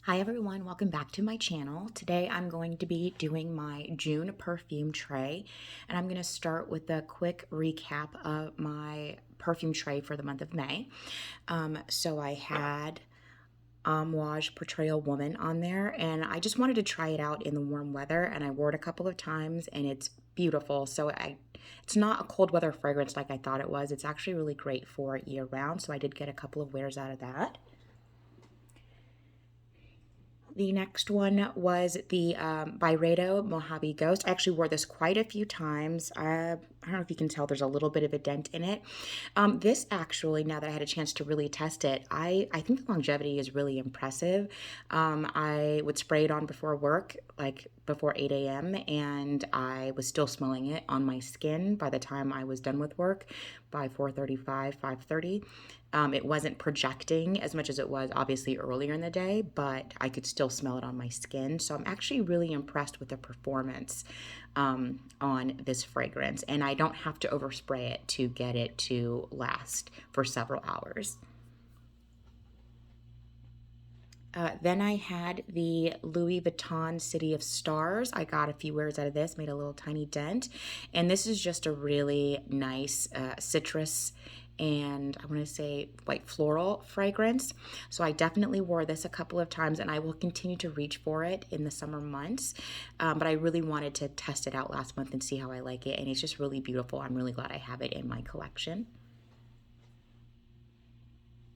Hi everyone, welcome back to my channel. Today I'm going to be doing my June perfume tray, and I'm going to start with a quick recap of my perfume tray for the month of May. So I had Amouage Portrayal Woman on there, and I just wanted to try it out in the warm weather, and I wore it a couple of times and it's beautiful. It's not a cold weather fragrance like I thought it was. It's actually really great for year round, so I did get a couple of wears out of that. The next one was the Byredo Mojave Ghost. I actually wore this quite a few times. I don't know if you can tell, there's a little bit of a dent in it. This actually, now that I had a chance to really test it, I think the longevity is really impressive. I would spray it on before work, like before 8 a.m., and I was still smelling it on my skin by the time I was done with work by 4:35, 5:30. It wasn't projecting as much as it was obviously earlier in the day, but I could still smell it on my skin. So I'm actually really impressed with the performance on this fragrance. And I don't have to overspray it to get it to last for several hours. Then I had the Louis Vuitton City of Stars. I got a few wears out of this, made a little tiny dent. And this is just a really nice citrus and I want to say white floral fragrance. So I definitely wore this a couple of times and I will continue to reach for it in the summer months. But I really wanted to test it out last month and see how I like it. And it's just really beautiful. I'm really glad I have it in my collection.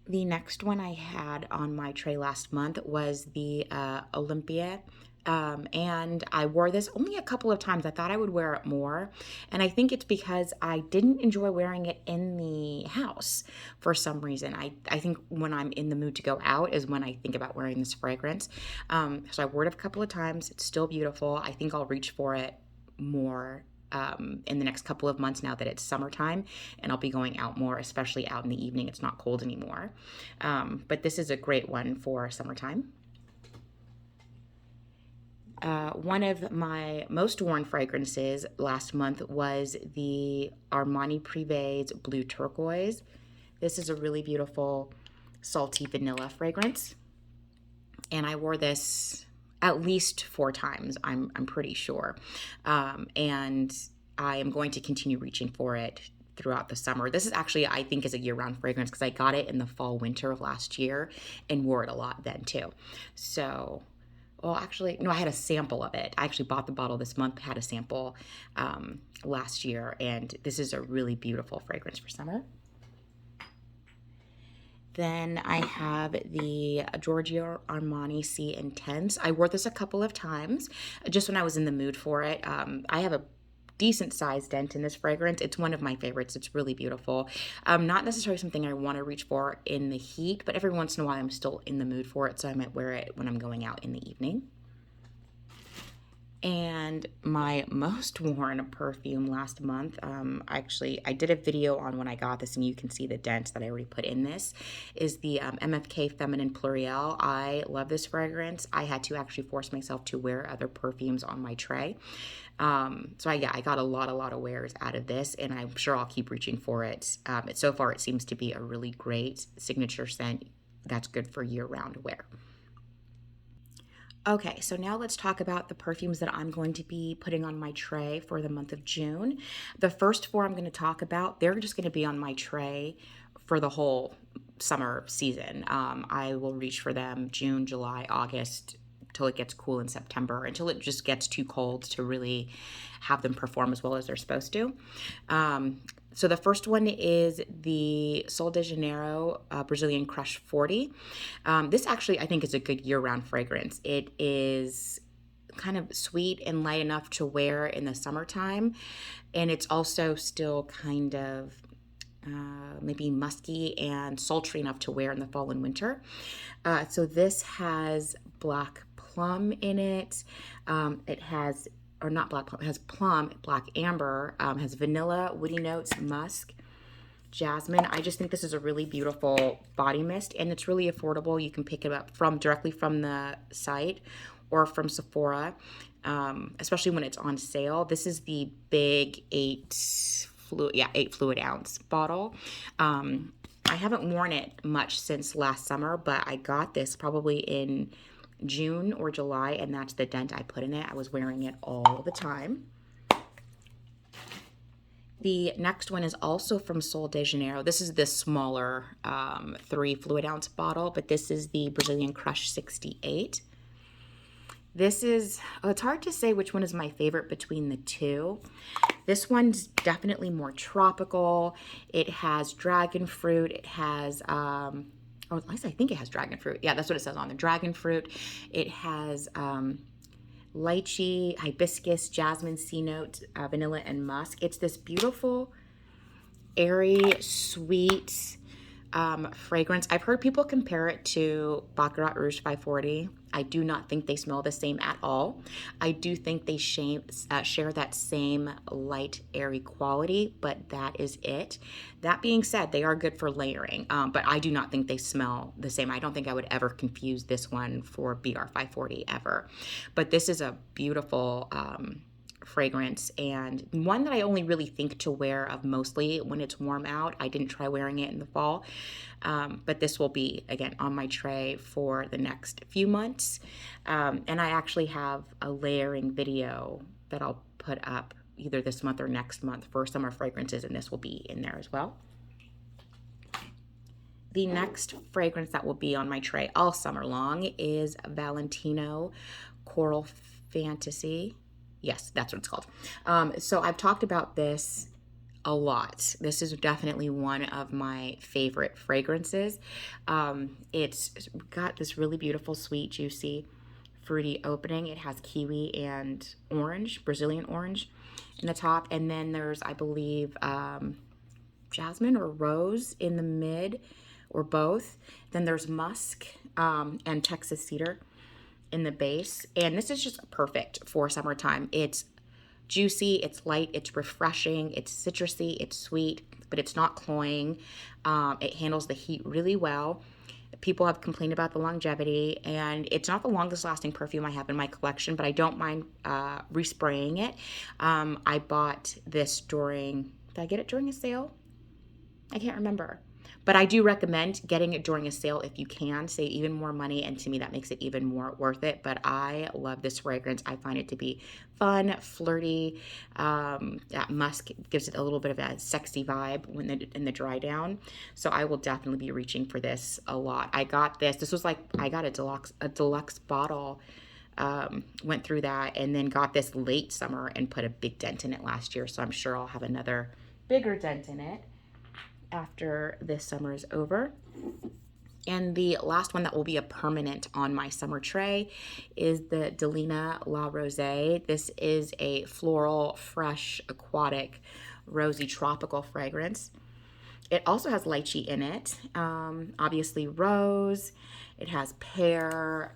The next one I had on my tray last month was the Olympia. And I wore this only a couple of times. I thought I would wear it more. And I think it's because I didn't enjoy wearing it in the house for some reason. I think when I'm in the mood to go out is when I think about wearing this fragrance. So I wore it a couple of times. It's still beautiful. I think I'll reach for it more in the next couple of months now that it's summertime and I'll be going out more, especially out in the evening. It's not cold anymore. But this is a great one for summertime. One of my most worn fragrances last month was the Armani Privé's Blue Turquoise. This is a really beautiful salty vanilla fragrance. And I wore this at least 4 times, I'm pretty sure. And I am going to continue reaching for it throughout the summer. This is actually, I think, is a year-round fragrance because I got it in the fall, winter of last year and wore it a lot then too. So, well, actually, no, I had a sample of it. I actually bought the bottle this month, had a sample last year, and this is a really beautiful fragrance for summer. Then I have the Giorgio Armani C Intense. I wore this a couple of times just when I was in the mood for it. I have a decent sized dent in this fragrance. It's one of my favorites. It's really beautiful. Not necessarily something I want to reach for in the heat, but every once in a while I'm still in the mood for it, so I might wear it when I'm going out in the evening. And my most worn perfume last month, actually, I did a video on when I got this, and you can see the dents that I already put in this, is the MFK Feminine Pluriel. I love this fragrance. I had to actually force myself to wear other perfumes on my tray. Yeah, I got a lot of wears out of this, and I'm sure I'll keep reaching for it. So far, it seems to be a really great signature scent that's good for year-round wear. Okay, so now let's talk about the perfumes that I'm going to be putting on my tray for the month of June. The first 4 I'm going to talk about, they're just going to be on my tray for the whole summer season. I will reach for them June, July, August, till it gets cool in September, until it just gets too cold to really have them perform as well as they're supposed to. So the first one is the Sol de Janeiro Brazilian Crush 40. This actually, I think, is a good year-round fragrance. It is kind of sweet and light enough to wear in the summertime, and it's also still kind of maybe musky and sultry enough to wear in the fall and winter. So this has black plum in it. It has, or not black plum, it has plum, black amber, has vanilla, woody notes, musk, jasmine. I just think this is a really beautiful body mist, and it's really affordable. You can pick it up directly from the site or from Sephora, especially when it's on sale. This is the big 8 fluid ounce bottle. I haven't worn it much since last summer, but I got this probably in June or July, and that's the dent I put in it. I was wearing it all the time. The next one is also from Sol de Janeiro. This is the smaller 3 fluid ounce bottle, but this is the Brazilian Crush 68. This is, it's hard to say which one is my favorite between the two. This one's definitely more tropical. It has dragon fruit. It has, or at least I think it has dragon fruit. Yeah, that's what it says on the dragon fruit. It has lychee, hibiscus, jasmine, C notes, vanilla, and musk. It's this beautiful, airy, sweet fragrance. I've heard people compare it to Baccarat Rouge 540. I do not think they smell the same at all. I do think they share that same light, airy quality, but that is it. That being said, they are good for layering, but I do not think they smell the same. I don't think I would ever confuse this one for BR 540 ever. But this is a beautiful fragrance, and one that I only really think to wear of mostly when it's warm out. I didn't try wearing it in the fall, but this will be, again, on my tray for the next few months. And I actually have a layering video that I'll put up either this month or next month for summer fragrances, and this will be in there as well. The next fragrance that will be on my tray all summer long is Valentino Coral Fantasy. Yes, that's what it's called. So I've talked about this a lot. This is definitely one of my favorite fragrances. It's got this really beautiful, sweet, juicy, fruity opening. It has kiwi and orange, Brazilian orange in the top. And then there's, I believe, jasmine or rose in the mid, or both. Then there's musk and Texas cedar in the base, and this is just perfect for summertime. It's juicy, it's light, it's refreshing, it's citrusy, it's sweet, but it's not cloying. It handles the heat really well. People have complained about the longevity, and it's not the longest lasting perfume I have in my collection, but I don't mind respraying it. I bought this during, did I get it during a sale? I can't remember. But I do recommend getting it during a sale if you can, save even more money, and to me that makes it even more worth it. But I love this fragrance. I find it to be fun, flirty. That musk gives it a little bit of a sexy vibe when in the dry down. So I will definitely be reaching for this a lot. I got this. This was like, I got a deluxe bottle. Went through that and then got this late summer and put a big dent in it last year. So I'm sure I'll have another bigger dent in it after this summer is over. And the last one that will be a permanent on my summer tray is the Delina La Rose. This is a floral, fresh, aquatic, rosy, tropical fragrance. It also has lychee in it, obviously rose. It has pear,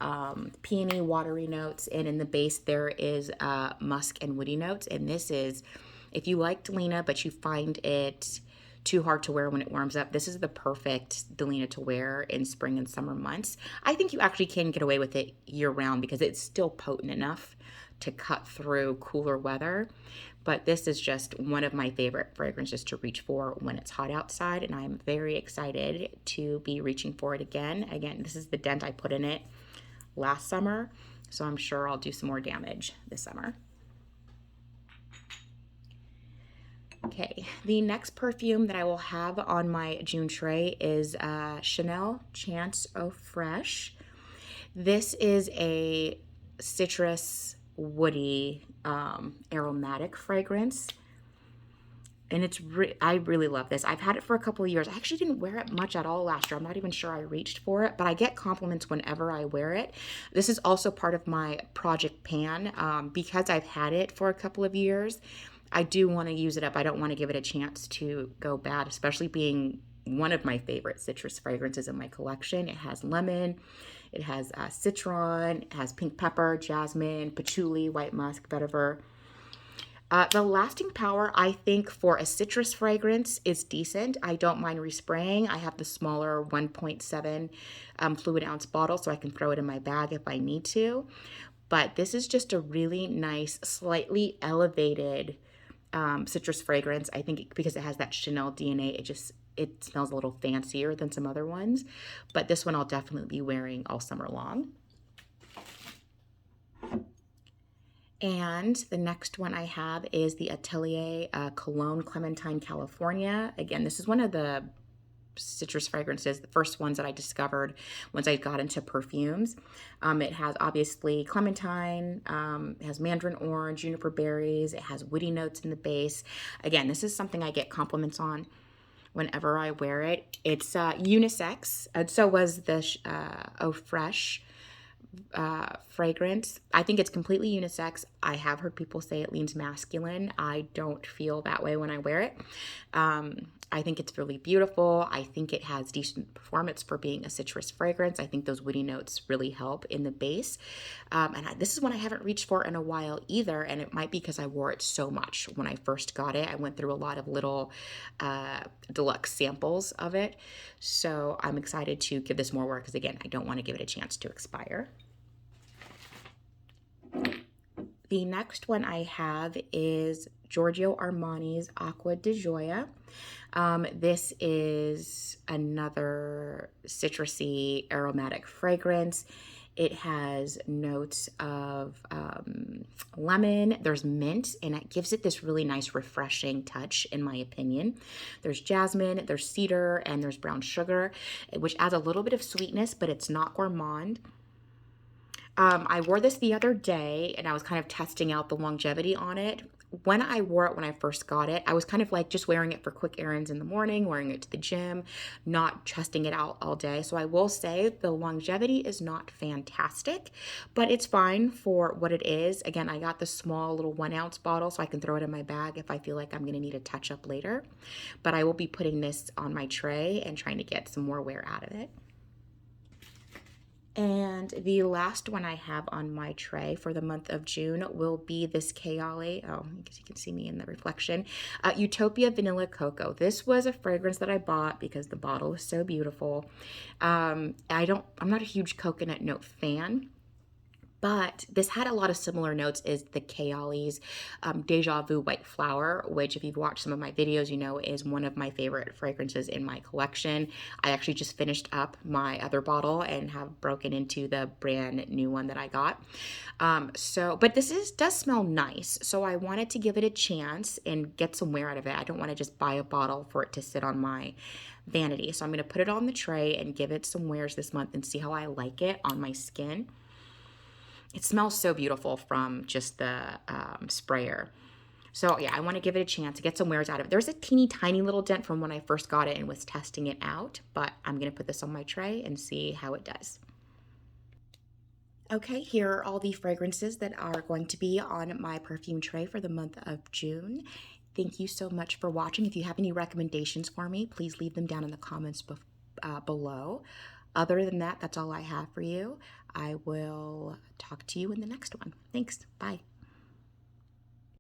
peony, watery notes, and in the base there is musk and woody notes. And this is, if you like Delina but you find it too hard to wear when it warms up, this is the perfect Delina to wear in spring and summer months. I think you actually can get away with it year round because it's still potent enough to cut through cooler weather. But this is just one of my favorite fragrances to reach for when it's hot outside, and I'm very excited to be reaching for it again. Again, this is the dent I put in it last summer, so I'm sure I'll do some more damage this summer. Okay, the next perfume that I will have on my June tray is Chanel Chance Eau Fraiche. This is a citrus, woody, aromatic fragrance. And it's I really love this. I've had it for a couple of years. I actually didn't wear it much at all last year. I'm not even sure I reached for it, but I get compliments whenever I wear it. This is also part of my Project Pan. Because I've had it for a couple of years, I do want to use it up. I don't want to give it a chance to go bad, especially being one of my favorite citrus fragrances in my collection. It has lemon, it has citron, it has pink pepper, jasmine, patchouli, white musk, vetiver. The lasting power, I think, for a citrus fragrance is decent. I don't mind respraying. I have the smaller 1.7 fluid ounce bottle, so I can throw it in my bag if I need to. But this is just a really nice, slightly elevated citrus fragrance. I think because it has that Chanel DNA, it smells a little fancier than some other ones. But this one I'll definitely be wearing all summer long. And the next one I have is the Atelier Cologne Clementine, California. Again, this is one of the citrus fragrances, the first ones that I discovered once I got into perfumes. It has obviously clementine, it has mandarin orange, juniper berries, it has woody notes in the base. Again, this is something I get compliments on whenever I wear it. It's unisex, and so was the Eau Fraiche fragrance. I think it's completely unisex. I have heard people say it leans masculine. I don't feel that way when I wear it. I think it's really beautiful. I think it has decent performance for being a citrus fragrance. I think those woody notes really help in the base. This is one I haven't reached for in a while either, and it might be because I wore it so much when I first got it. I went through a lot of little deluxe samples of it. So I'm excited to give this more work because, again, I don't want to give it a chance to expire. The next one I have is Giorgio Armani's Acqua de Gioia. This is another citrusy aromatic fragrance. It has notes of lemon, there's mint, and it gives it this really nice refreshing touch, in my opinion. There's jasmine, there's cedar, and there's brown sugar, which adds a little bit of sweetness, but it's not gourmand. I wore this the other day and I was kind of testing out the longevity on it. When I wore it when I first got it, I was kind of like just wearing it for quick errands in the morning, wearing it to the gym, not trusting it out all day. So I will say the longevity is not fantastic, but it's fine for what it is. Again, I got the small little 1 ounce bottle so I can throw it in my bag if I feel like I'm going to need a touch up later. But I will be putting this on my tray and trying to get some more wear out of it. And the last one I have on my tray for the month of June will be this Kayali. Oh, I guess you can see me in the reflection. Utopia Vanilla Cocoa. This was a fragrance that I bought because the bottle was so beautiful. I'm not a huge coconut note fan, but this had a lot of similar notes as the Kayali's Deja Vu White Flower, which if you've watched some of my videos, you know is one of my favorite fragrances in my collection. I actually just finished up my other bottle and have broken into the brand new one that I got. But this does smell nice, so I wanted to give it a chance and get some wear out of it. I don't want to just buy a bottle for it to sit on my vanity. So I'm going to put it on the tray and give it some wears this month and see how I like it on my skin. It smells so beautiful from just the sprayer. So yeah, I want to give it a chance to get some wears out of it. There's a teeny tiny little dent from when I first got it and was testing it out, but I'm going to put this on my tray and see how it does. Okay, here are all the fragrances that are going to be on my perfume tray for the month of June. Thank you so much for watching. If you have any recommendations for me, please leave them down in the comments below. Other than that, that's all I have for you. I will talk to you in the next one. Thanks. Bye.